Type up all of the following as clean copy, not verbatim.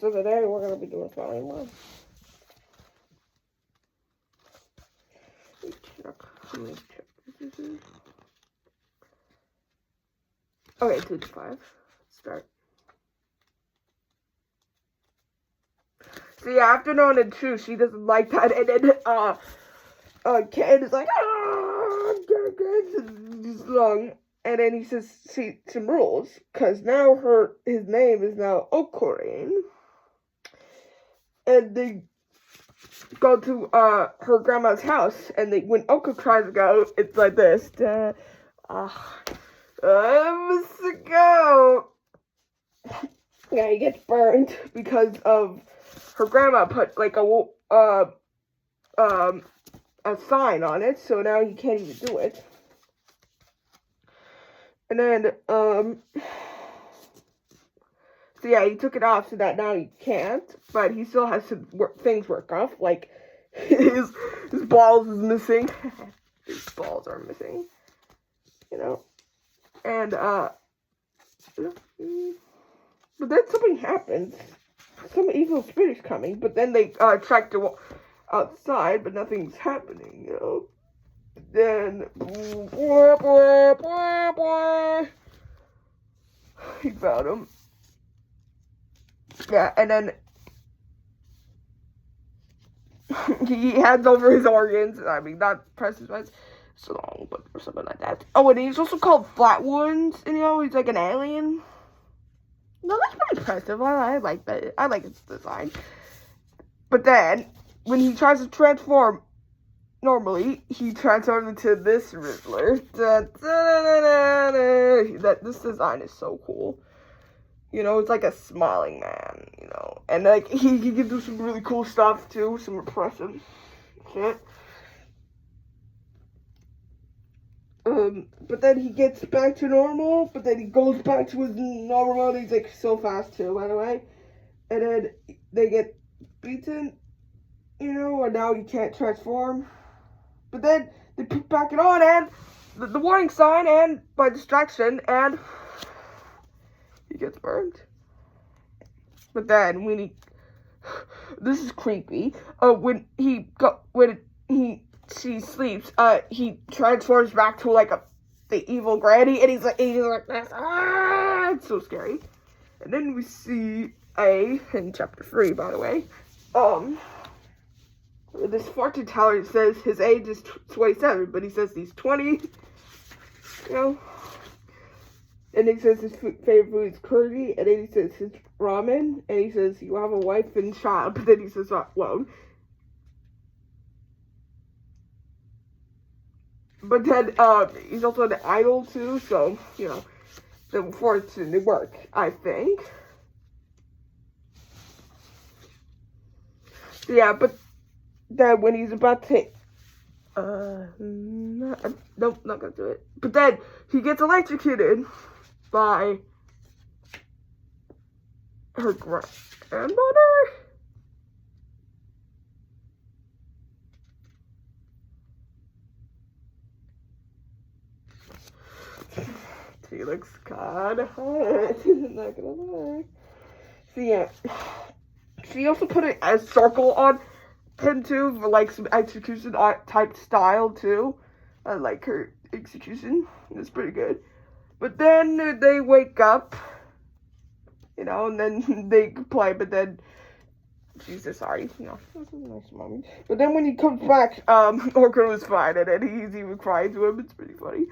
rest of the day, we're going to be doing Volume 1. Check how many chapters this is. Okay, 2 to 5. Start. So yeah, after knowing the truth, she doesn't like that, and then Ken is like, he's long, and then he says, see, some rules, because now his name is now Okorine, and they go to her grandma's house, and when Oko tries to go, it's like this, I must go. Yeah, he gets burned because of her grandma put like a sign on it, so now he can't even do it. And then so yeah, he took it off so that now he can't, but he still has some things work off, like his balls is missing. His balls are missing, you know. And but then something happens. Some evil spirit is coming, but then they track the outside, but nothing's happening, you know. Then he found him. Yeah, and then he hands over his organs. I mean, not presses, but so long, but or something like that. Oh, and he's also called Flatwounds, and you know, he's like an alien. No, that's pretty impressive. I like that. I like its design. But then, when he tries to transform normally, he transforms into this Riddler. This design is so cool. You know, it's like a smiling man, you know. And like he can do some really cool stuff too, some impressive shit. But then he gets back to normal, but then he goes back to his normal mode. He's like so fast too, by the way. And then they get beaten, you know, and now he can't transform. But then they put back it on, and the warning sign, and by distraction, and he gets burned. But then when this is creepy. When she sleeps, he transforms back to like the evil granny, and he's like this. It's so scary. And then we see in chapter 3, by the way, this fortune teller says his age is 27, but he says he's 20, you know. And he says his favorite food is curry, and then he says his ramen, and he says you have a wife and child, but then he says alone. But then he's also an idol too, so you know the fortune work, I think. Yeah, but then when he's about to nope, not gonna do it. But then he gets electrocuted by her grandmother. She looks kinda hot. I'm not gonna lie. So yeah, she also put a circle on him too, for like some execution type style too. I like her execution. It's pretty good. But then they wake up, you know, and then they play, but then Jesus, sorry, you know, that's a nice moment. But then when he comes back, Orko was fine, and then he's even crying to him. It's pretty funny.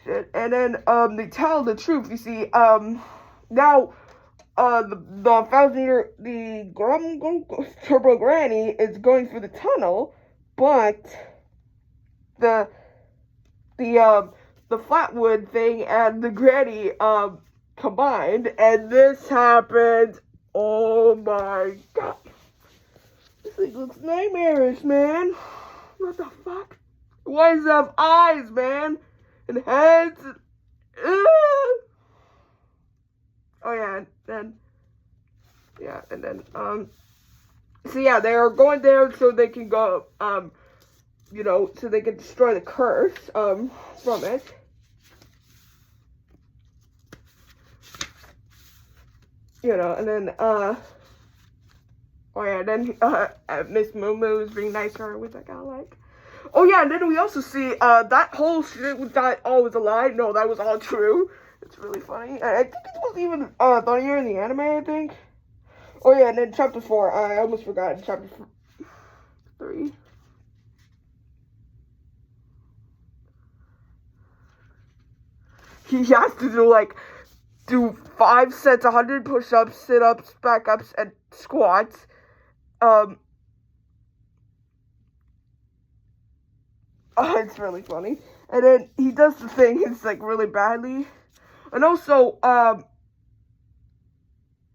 Shit. And then they tell the truth. You see, now the 1,000-year Turbo Granny is going through the tunnel, but the Flatwood thing and the Granny combined, and this happened. Oh my god, this thing looks nightmarish, man. What the fuck? Why does it have eyes, man, and heads? Oh yeah, and then so yeah, they are going there so they can go you know, so they can destroy the curse from it. You know, and then Oh yeah, and then Miss Moo is being nice to her, which I kind of like. Oh yeah, and then we also see that whole shit with that all was a lie. No, that was all true. It's really funny. I think it was even funnier in the anime, I think. Oh yeah, and then chapter 4. I almost forgot chapter 3. He has to do 5 sets, 100 push-ups, sit-ups, back-ups, and squats. Oh, it's really funny. And then he does the thing, it's like really badly. And also,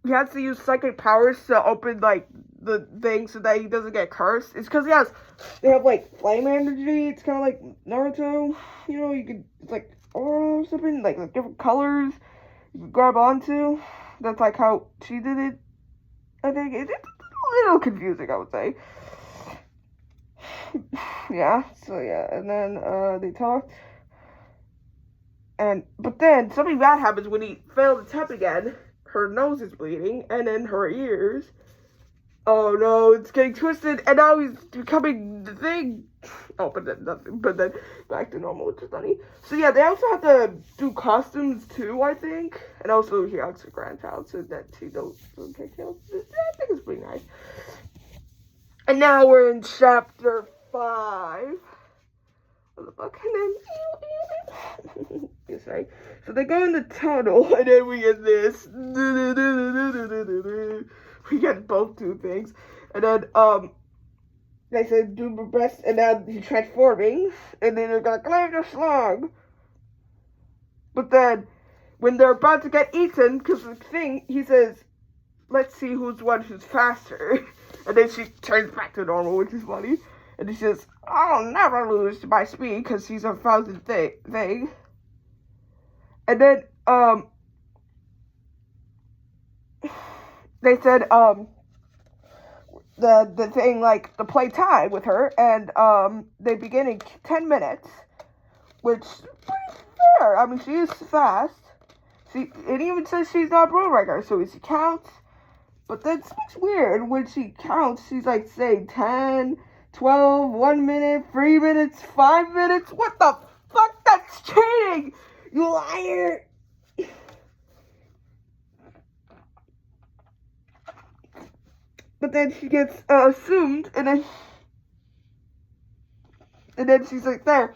he has to use psychic powers to open like the thing so that he doesn't get cursed. It's because they have like flame energy. It's kind of like Naruto. You know, you could, it's like aura or something, like different colors you can grab onto. That's like how she did it. I think it's a little confusing, I would say. Yeah, so yeah, and then they talked. But then something bad happens when he failed the test again. Her nose is bleeding, and then her ears. Oh no, it's getting twisted, and now he's becoming the thing. Oh, but then back to normal, which is funny. So yeah, they also have to do costumes too, I think, and also he has a grandchild, so that he doesn't take care of. I think it's pretty nice. And now we're in chapter 5 of the book, and then yes, right. So they go in the tunnel, and then we get this. We get both two things, and then they said do my best, and now he's transforming, and then they're gonna claim the slug. But then when they're about to get eaten, because the thing, he says, "Let's see who's faster." And then she turns back to normal, which is funny. And he says, "I'll never lose to my speed," because he's a 1,000 thing. And then, they said, the thing, like, to play time with her, and, they begin in 10 minutes, which is pretty fair. I mean, she is fast. It even says she's not a breaker, so she counts. But that's weird. When she counts, she's like, say, 10, 12, 1 minute, 3 minutes, 5 minutes. What the fuck? That's cheating! You liar! But then she gets assumed, and then she's like, there.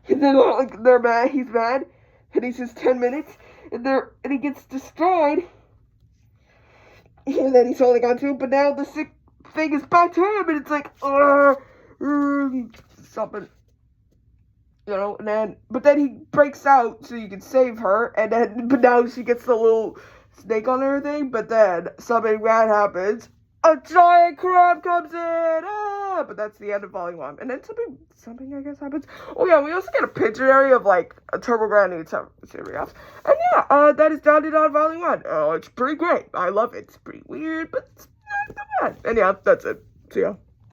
And then like they're mad, he's mad, and he says 10 minutes, and he gets destroyed. And then he's holding on to it, but now the sick thing is back to him, and it's like, something, you know. But then he breaks out so you can save her, but now she gets the little snake on her thing. But then something bad happens. A giant crab comes in, but that's the end of volume 1. And then something I guess happens. Oh yeah, we also get a picture area of like a Turbo Granny series. And yeah, that is Down to Dawn volume 1. Oh, it's pretty great. I love it. It's pretty weird, but it's not that bad. And yeah, that's it. See ya.